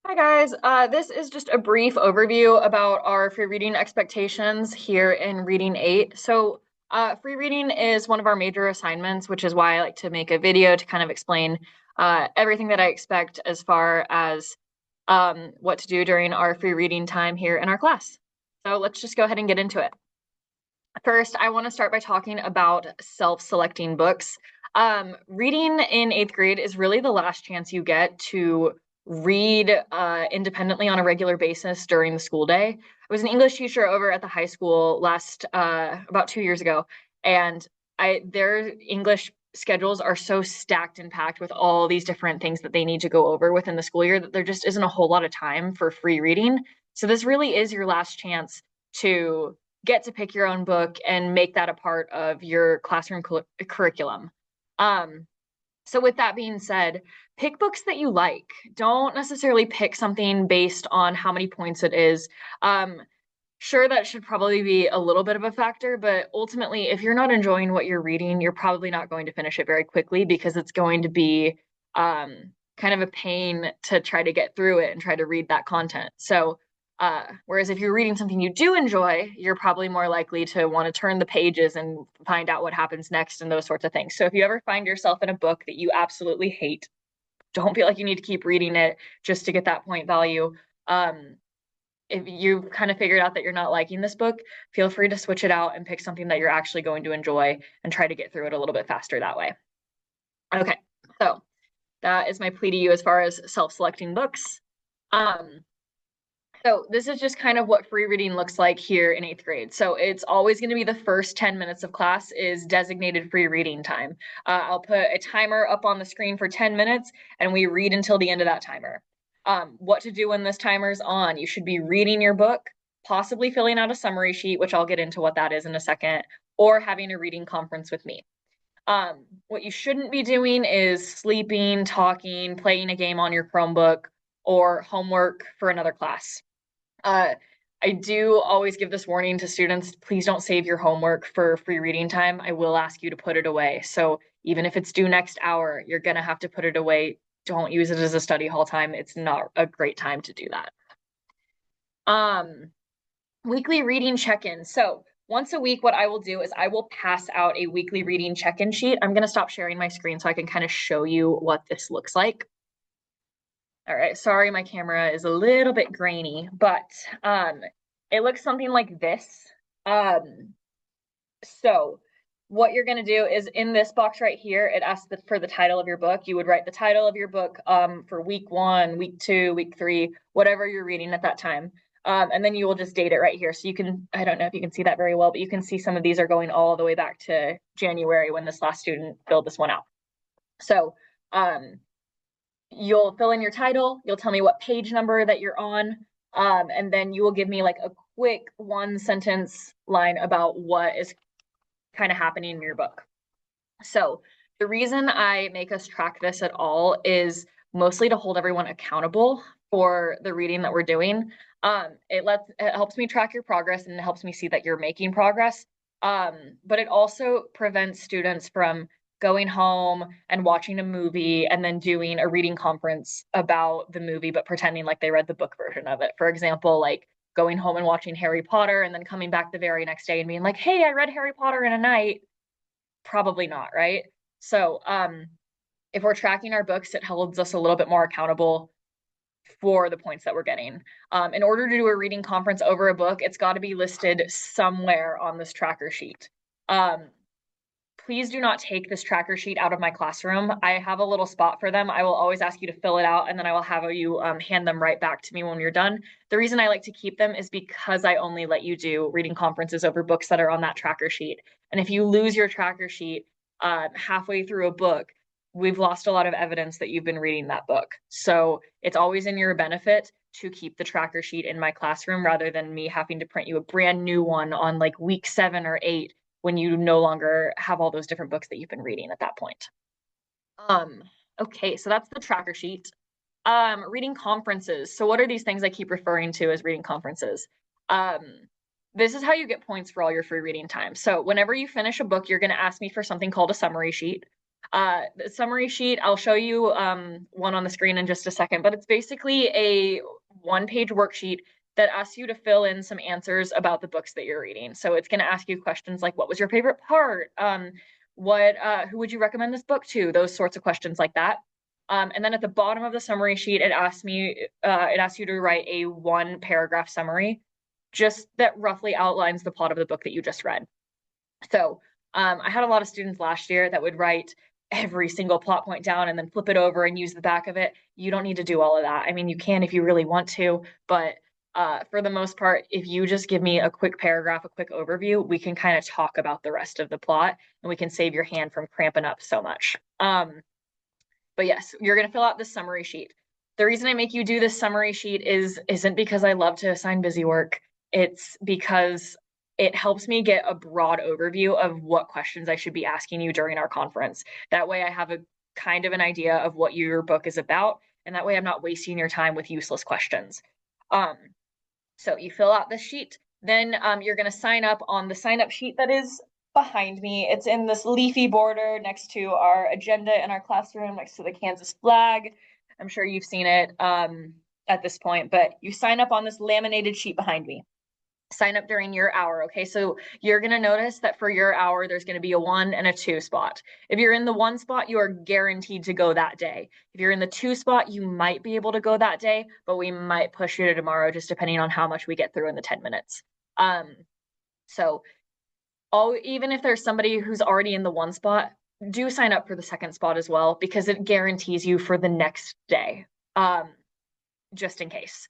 Hi guys, this is just a brief overview about our free reading expectations here in Reading 8. Free reading is one of our major assignments, which is why I like to make a video to kind of explain everything that I expect as far as what to do during our free reading time here in our class. So let's just go ahead and get into it. First, I want to start by talking about self-selecting books. Reading in 8th grade is really the last chance you get to read independently on a regular basis during the school day. I was an English teacher over at the high school about 2 years ago, and their English schedules are so stacked and packed with all these different things that they need to go over within the school year that there just isn't a whole lot of time for free reading. So this really is your last chance to get to pick your own book and make that a part of your classroom curriculum. Um, so with that being said, pick books that you like. Don't necessarily pick something based on how many points it is. Sure, that should probably be a little bit of a factor, but ultimately, if you're not enjoying what you're reading, you're probably not going to finish it very quickly because it's going to be kind of a pain to try to get through it and try to read that content. Whereas if you're reading something you do enjoy, you're probably more likely to want to turn the pages and find out what happens next and those sorts of things. So if you ever find yourself in a book that you absolutely hate, don't feel like you need to keep reading it just to get that point value. If you've kind of figured out that you're not liking this book, feel free to switch it out and pick something that you're actually going to enjoy and try to get through it a little bit faster that way. Okay, so that is my plea to you as far as self-selecting books. So this is just kind of what free reading looks like here in 8th grade. So it's always going to be the first 10 minutes of class is designated free reading time. I'll put a timer up on the screen for 10 minutes and we read until the end of that timer. What to do when this timer's on? You should be reading your book, possibly filling out a summary sheet, which I'll get into what that is in a second, or having a reading conference with me. What you shouldn't be doing is sleeping, talking, playing a game on your Chromebook, or homework for another class. I do always give this warning to students, please don't save your homework for free reading time. I will ask you to put it away. So even if it's due next hour, you're gonna have to put it away. Don't use it as a study hall time. It's not a great time to do that. Weekly reading check-in. So once a week, what I will do is I will pass out a weekly reading check-in sheet. I'm gonna stop sharing my screen so I can kind of show you what this looks like. All right, sorry, my camera is a little bit grainy, but it looks something like this. So what you're going to do is in this box right here, it asks for the title of your book. You would write the title of your book for week 1, week 2, week 3, whatever you're reading at that time. And then you will just date it right here. So you can, I don't know if you can see that very well, but you can see some of these are going all the way back to January when this last student filled this one out. So you'll fill in your title, you'll tell me what page number that you're on, and then you will give me like a quick 1 sentence line about what is kind of happening in your book. So the reason I make us track this at all is mostly to hold everyone accountable for the reading that we're doing. It helps me track your progress and it helps me see that you're making progress. But it also prevents students from going home and watching a movie and then doing a reading conference about the movie, but pretending like they read the book version of it. For example, like going home and watching Harry Potter and then coming back the very next day and being like, hey, I read Harry Potter in a night. Probably not, right? So if we're tracking our books, it holds us a little bit more accountable for the points that we're getting. In order to do a reading conference over a book, it's got to be listed somewhere on this tracker sheet. Please do not take this tracker sheet out of my classroom. I have a little spot for them. I will always ask you to fill it out and then I will have you hand them right back to me when you're done. The reason I like to keep them is because I only let you do reading conferences over books that are on that tracker sheet. And if you lose your tracker sheet halfway through a book, we've lost a lot of evidence that you've been reading that book. So it's always in your benefit to keep the tracker sheet in my classroom rather than me having to print you a brand new one on like week 7 or 8 when you no longer have all those different books that you've been reading at that point. Okay, so that's the tracker sheet. Reading conferences. So what are these things I keep referring to as reading conferences? This is how you get points for all your free reading time. So whenever you finish a book, you're going to ask me for something called a summary sheet. The summary sheet, I'll show you one on the screen in just a second, but it's basically a one-page worksheet that asks you to fill in some answers about the books that you're reading. So it's going to ask you questions like, what was your favorite part? Who would you recommend this book to? Those sorts of questions like that. And then at the bottom of the summary sheet, it asks you to write a one-paragraph summary, just that roughly outlines the plot of the book that you just read. So I had a lot of students last year that would write every single plot point down and then flip it over and use the back of it. You don't need to do all of that. I mean, you can if you really want to, but for the most part, if you just give me a quick paragraph, a quick overview, we can kind of talk about the rest of the plot and we can save your hand from cramping up so much. But yes, you're going to fill out this summary sheet. The reason I make you do this summary sheet isn't because I love to assign busy work. It's because it helps me get a broad overview of what questions I should be asking you during our conference. That way I have a kind of an idea of what your book is about, and that way I'm not wasting your time with useless questions. So you fill out this sheet, then you're going to sign up on the sign up sheet that is behind me. It's in this leafy border next to our agenda in our classroom, next to the Kansas flag. I'm sure you've seen it at this point, but you sign up on this laminated sheet behind me. Sign up during your hour, okay? So you're going to notice that for your hour, there's going to be a 1 and a 2 spot. If you're in the 1 spot, you are guaranteed to go that day. If you're in the 2 spot, you might be able to go that day, but we might push you to tomorrow, just depending on how much we get through in the 10 minutes. So even if there's somebody who's already in the 1 spot, do sign up for the 2nd spot as well, because it guarantees you for the next day, just in case.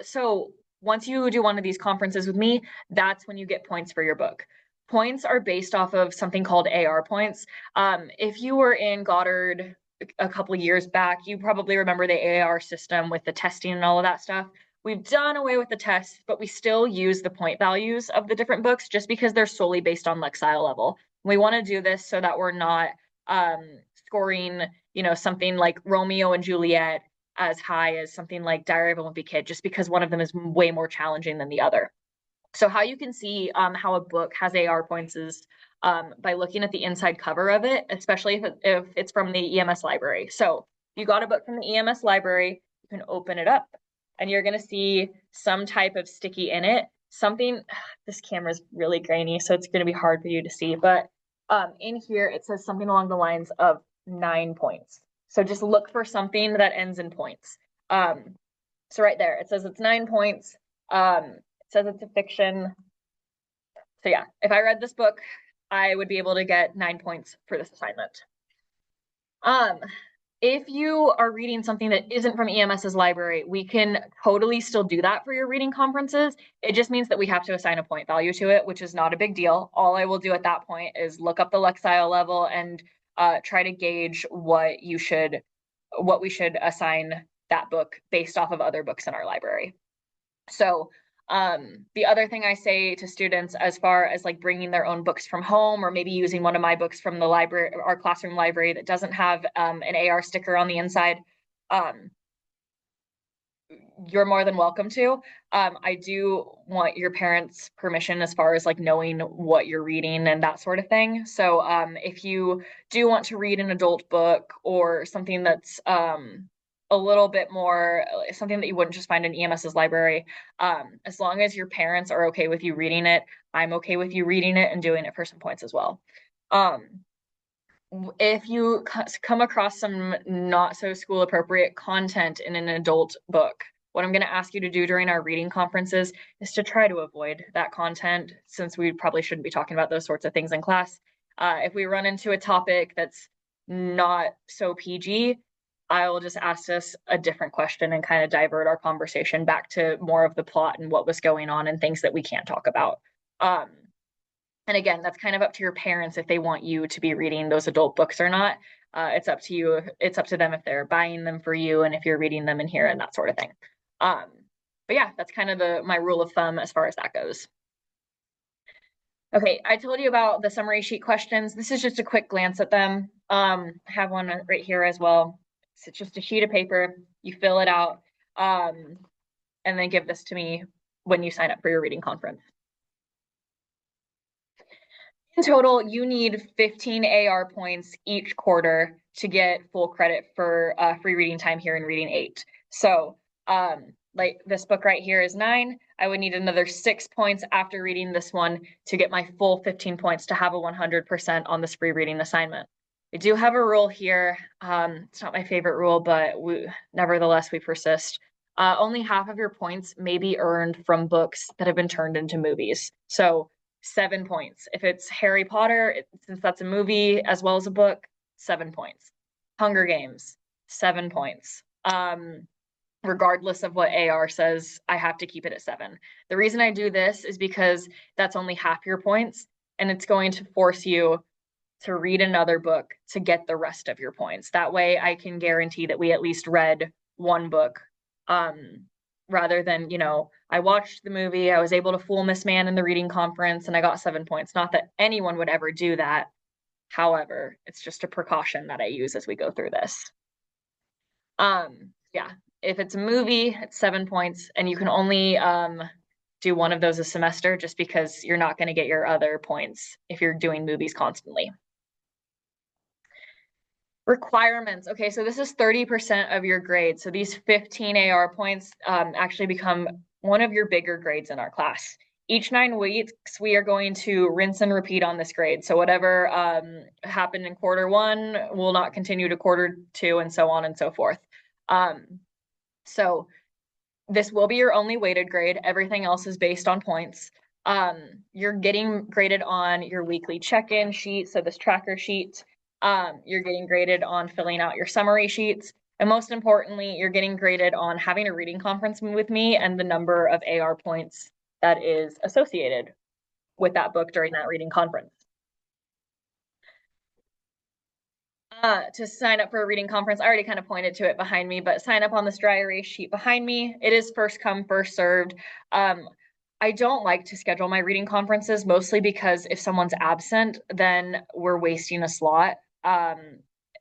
So once you do one of these conferences with me, that's when you get points for your book. Points are based off of something called AR points. If you were in Goddard a couple of years back, you probably remember the AR system with the testing and all of that stuff. We've done away with the tests, but we still use the point values of the different books just because they're solely based on Lexile level. We want to do this so that we're not scoring, something like Romeo and Juliet as high as something like Diary of a Wimpy Kid, just because one of them is way more challenging than the other. So how you can see how a book has AR points is by looking at the inside cover of it, especially if it's from the EMS library. So if you got a book from the EMS library, you can open it up and you're going to see some type of sticky in it. This camera is really grainy, so it's going to be hard for you to see, but in here it says something along the lines of 9 points. So just look for something that ends in points. So right there, it says it's 9 points. It says it's a fiction. So yeah, if I read this book, I would be able to get 9 points for this assignment. If you are reading something that isn't from EMS's library, we can totally still do that for your reading conferences. It just means that we have to assign a point value to it, which is not a big deal. All I will do at that point is look up the Lexile level and try to gauge what we should assign that book based off of other books in our library. So the other thing I say to students as far as like bringing their own books from home, or maybe using one of my books from the library, our classroom library that doesn't have an AR sticker on the inside, you're more than welcome to. I do want your parents' permission as far as like knowing what you're reading and that sort of thing. So if you do want to read an adult book or something that's a little bit more, something that you wouldn't just find in EMS's library, as long as your parents are okay with you reading it, I'm okay with you reading it and doing it for some points as well. If you come across some not so school appropriate content in an adult book, what I'm going to ask you to do during our reading conferences is to try to avoid that content, since we probably shouldn't be talking about those sorts of things in class. If we run into a topic that's not so PG, I will just ask us a different question and kind of divert our conversation back to more of the plot and what was going on and things that we can't talk about. And again, that's kind of up to your parents if they want you to be reading those adult books or not. It's up to you. It's up to them if they're buying them for you and if you're reading them in here and that sort of thing. But yeah, that's kind of my rule of thumb as far as that goes. Okay, I told you about the summary sheet questions. This is just a quick glance at them. I have one right here as well. So it's just a sheet of paper. You fill it out and then give this to me when you sign up for your reading conference. In total, you need 15 AR points each quarter to get full credit for free reading time here in Reading 8. So like this book right here is 9. I would need another 6 points after reading this one to get my full 15 points to have a 100% on this free reading assignment. We do have a rule here. It's not my favorite rule, but nevertheless, we persist. Only half of your points may be earned from books that have been turned into movies. So 7 points. If it's Harry Potter, since that's a movie as well as a book, 7 points. Hunger Games, 7 points. Regardless of what AR says, I have to keep it at 7. The reason I do this is because that's only half your points, and it's going to force you to read another book to get the rest of your points. That way I can guarantee that we at least read one book, rather than, I watched the movie, I was able to fool Miss Mann in the reading conference, and I got 7 points. Not that anyone would ever do that. However, it's just a precaution that I use as we go through this. Yeah, if it's a movie, it's 7 points, and you can only do one of those a semester just because you're not going to get your other points if you're doing movies constantly. Requirements. Okay, so this is 30% of your grade. So these 15 AR points actually become one of your bigger grades in our class. Each 9 weeks, we are going to rinse and repeat on this grade. So whatever happened in quarter 1 will not continue to quarter 2, and so on and so forth. So this will be your only weighted grade. Everything else is based on points. You're getting graded on your weekly check-in sheet, so this tracker sheet. You're getting graded on filling out your summary sheets. And most importantly, you're getting graded on having a reading conference with me and the number of AR points that is associated with that book during that reading conference. To sign up for a reading conference, I already kind of pointed to it behind me, but sign up on this dry erase sheet behind me. It is first come, first served. I don't like to schedule my reading conferences, mostly because if someone's absent, then we're wasting a slot.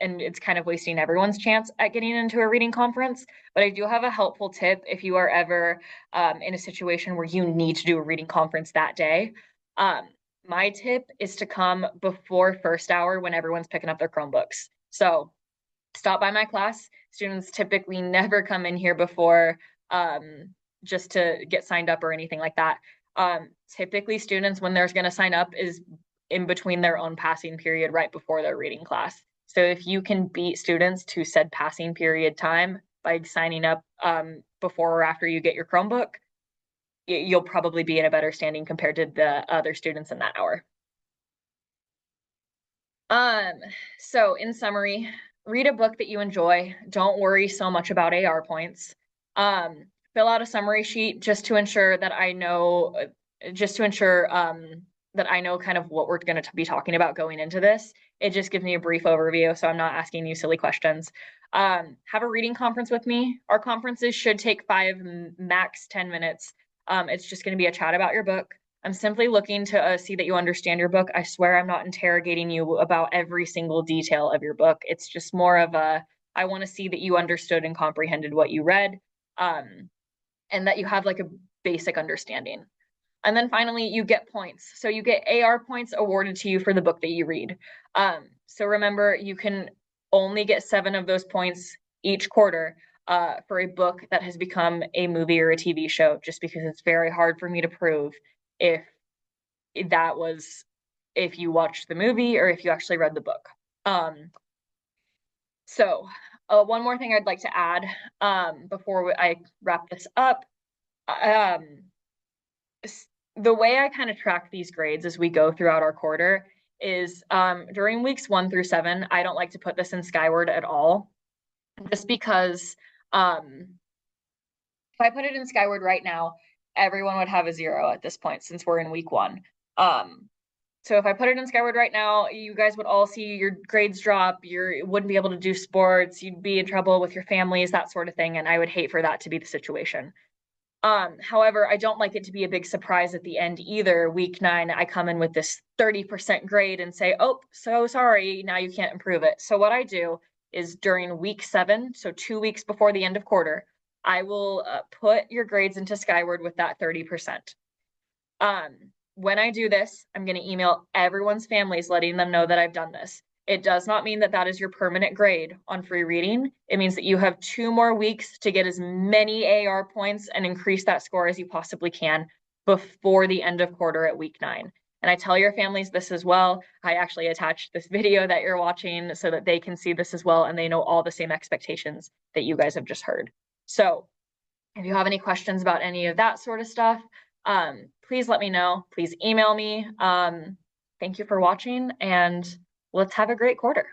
And it's kind of wasting everyone's chance at getting into a reading conference. But I do have a helpful tip if you are ever in a situation where you need to do a reading conference that day. My tip is to come before first hour when everyone's picking up their Chromebooks. So stop by my class. Students typically never come in here before just to get signed up or anything like that. Typically students, when they're going to sign up, is in between their own passing period right before their reading class. So if you can beat students to said passing period time by signing up before or after you get your Chromebook, you'll probably be in a better standing compared to the other students in that hour. So in summary, read a book that you enjoy. Don't worry so much about AR points. Fill out a summary sheet just to ensure that I know, that I know kind of what we're going to be talking about going into this. It just gives me a brief overview, so I'm not asking you silly questions. Have a reading conference with me. Our conferences should take 5, max 10 minutes. It's just going to be a chat about your book. I'm simply looking to see that you understand your book. I swear I'm not interrogating you about every single detail of your book. It's just more of I want to see that you understood and comprehended what you read, and that you have like a basic understanding. And then finally, you get points. So you get AR points awarded to you for the book that you read. So remember, you can only get 7 of those points each quarter for a book that has become a movie or a TV show, just because it's very hard for me to prove if you watched the movie or if you actually read the book. So one more thing I'd like to add before I wrap this up. The way I kind of track these grades as we go throughout our quarter is during weeks 1 through 7, I don't like to put this in Skyward at all, just because if I put it in Skyward right now, everyone would have a 0 at this point since we're in week 1. So if I put it in Skyward right now, you guys would all see your grades drop, you wouldn't be able to do sports, you'd be in trouble with your families, that sort of thing, and I would hate for that to be the situation. However, I don't like it to be a big surprise at the end either. Week 9, I come in with this 30% grade and say, oh, so sorry, now you can't improve it. So what I do is during week 7, so 2 weeks before the end of quarter, I will put your grades into Skyward with that 30%. when I do this, I'm going to email everyone's families letting them know that I've done this. It does not mean that that is your permanent grade on free reading. It means that you have 2 more weeks to get as many AR points and increase that score as you possibly can before the end of quarter at week 9. And I tell your families this as well. I actually attached this video that you're watching so that they can see this as well and they know all the same expectations that you guys have just heard. So if you have any questions about any of that sort of stuff, please let me know. Please email me. Thank you for watching, and let's have a great quarter.